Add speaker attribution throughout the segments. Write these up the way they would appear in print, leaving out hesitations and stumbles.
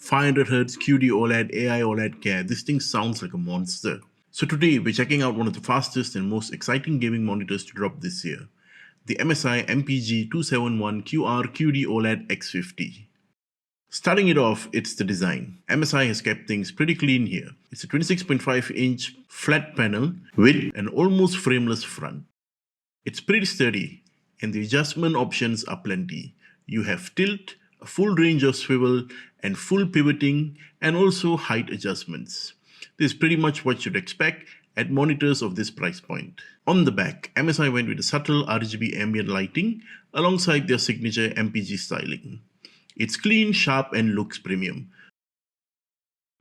Speaker 1: 500Hz QD OLED AI OLED Care. This thing sounds like a monster. So today we're checking out one of the fastest and most exciting gaming monitors to drop this year, the MSI MPG 271QR QD OLED X50. Starting it off, it's the design. MSI has kept things pretty clean here. It's a 26.5-inch flat panel with an almost frameless front. It's pretty sturdy, and the adjustment options are plenty. You have tilt, a full range of swivel, and full pivoting, and also height adjustments. This is pretty much what you'd expect at monitors of this price point. On the back, MSI went with a subtle RGB ambient lighting alongside their signature MPG styling. It's clean, sharp, and looks premium.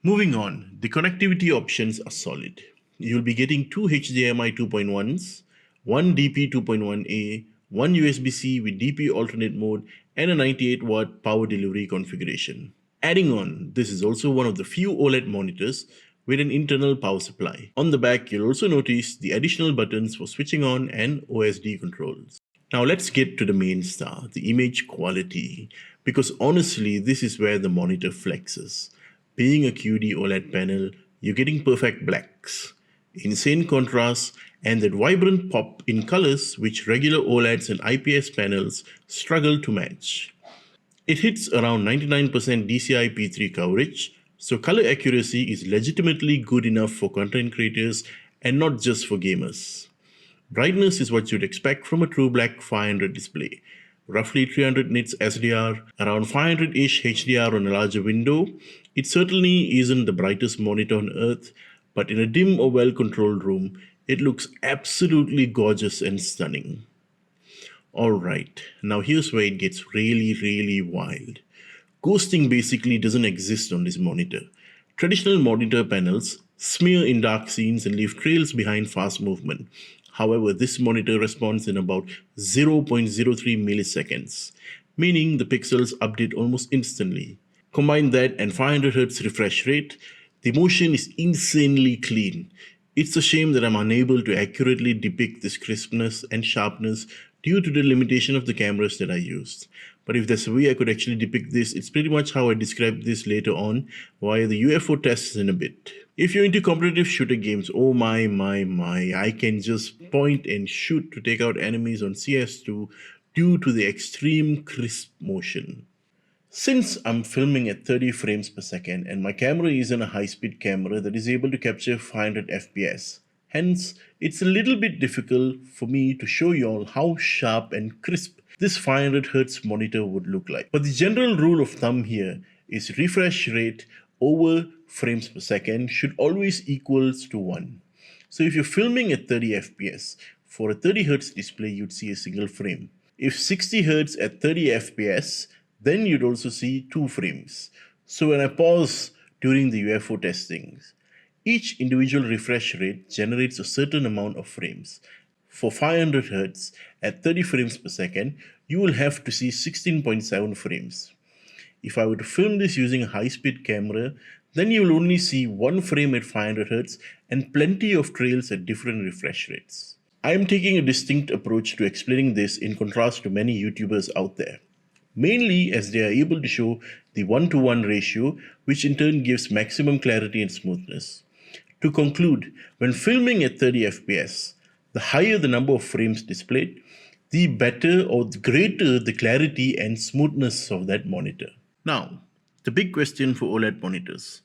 Speaker 1: Moving on, the connectivity options are solid. You'll be getting two HDMI 2.1s, one DP 2.1A, one USB-C with DP alternate mode, and a 98-watt power delivery configuration. Adding on, this is also one of the few OLED monitors with an internal power supply. On the back, you'll also notice the additional buttons for switching on and OSD controls. Now let's get to the main star, the image quality, because honestly, this is where the monitor flexes. Being a QD OLED panel, you're getting perfect blacks, insane contrast, and that vibrant pop in colors which regular OLEDs and IPS panels struggle to match. It hits around 99% DCI-P3 coverage, so color accuracy is legitimately good enough for content creators and not just for gamers. Brightness is what you'd expect from a True Black 500 display. Roughly 300 nits SDR, around 500-ish HDR on a larger window. It certainly isn't the brightest monitor on earth, but in a dim or well-controlled room, it looks absolutely gorgeous and stunning. Alright, now here's where it gets really wild. Ghosting basically doesn't exist on this monitor. Traditional monitor panels smear in dark scenes and leave trails behind fast movement. However, this monitor responds in about 0.03 milliseconds, meaning the pixels update almost instantly. Combine that and 500Hz refresh rate, the motion is insanely clean. It's a shame that I'm unable to accurately depict this crispness and sharpness due to the limitation of the cameras that I used. But if there's a way I could actually depict this, it's pretty much how I described this later on via the UFO tests in a bit. If you're into competitive shooter games, oh my, I can just point and shoot to take out enemies on CS2 due to the extreme crisp motion. Since I'm filming at 30 frames per second and my camera isn't a high-speed camera that is able to capture 500 FPS, hence it's a little bit difficult for me to show you all how sharp and crisp this 500Hz monitor would look like. But the general rule of thumb here is refresh rate over frames per second should always equals to 1. So if you're filming at 30 FPS, for a 30Hz display you'd see a single frame. If 60Hz at 30 FPS, then you'd also see 2 frames. So when I pause during the UFO testings, each individual refresh rate generates a certain amount of frames. For 500Hz at 30 frames per second, you will have to see 16.7 frames. If I were to film this using a high-speed camera, then you will only see 1 frame at 500Hz and plenty of trails at different refresh rates. I am taking a distinct approach to explaining this in contrast to many YouTubers out there, mainly as they are able to show the 1:1 ratio, which in turn gives maximum clarity and smoothness. To conclude, when filming at 30 FPS, the higher the number of frames displayed, the better or the greater the clarity and smoothness of that monitor. Now, the big question for OLED monitors: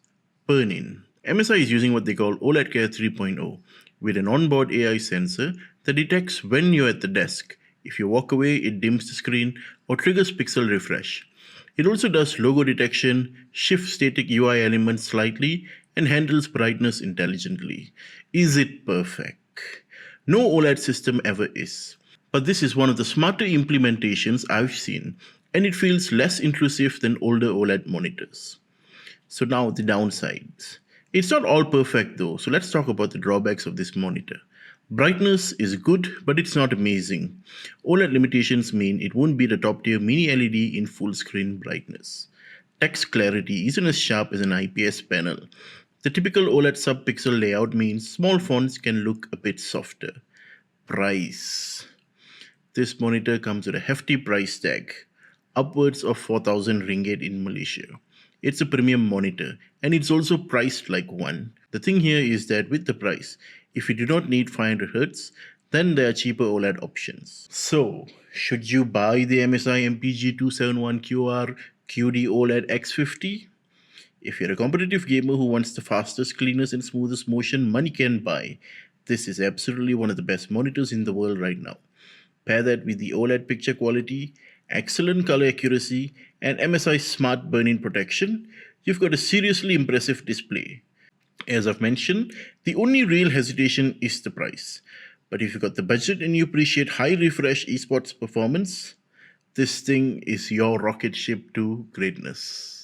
Speaker 1: burn-in. MSI is using what they call OLED Care 3.0 with an onboard AI sensor that detects when you're at the desk. If you walk away, it dims the screen or triggers pixel refresh. It also does logo detection, shifts static UI elements slightly, and handles brightness intelligently. Is it perfect? No OLED system ever is. But this is one of the smarter implementations I've seen, and it feels less intrusive than older OLED monitors. So now the downsides. It's not all perfect though, so let's talk about the drawbacks of this monitor. Brightness is good, but it's not amazing. OLED limitations mean it won't be the top tier mini LED in full screen brightness. Text clarity isn't as sharp as an IPS panel. The typical OLED sub-pixel layout means small fonts can look a bit softer. Price. This monitor comes with a hefty price tag, upwards of 4,000 ringgit in Malaysia. It's a premium monitor, and it's also priced like one. The thing here is that with the price, if you do not need 500Hz, then there are cheaper OLED options. So, should you buy the MSI MPG 271QR QD OLED X50? If you're a competitive gamer who wants the fastest, cleanest, and smoothest motion money can buy, this is absolutely one of the best monitors in the world right now. Pair that with the OLED picture quality, excellent color accuracy, and MSI smart burn-in protection, you've got a seriously impressive display. As I've mentioned, the only real hesitation is the price. But if you've got the budget and you appreciate high refresh esports performance, this thing is your rocket ship to greatness.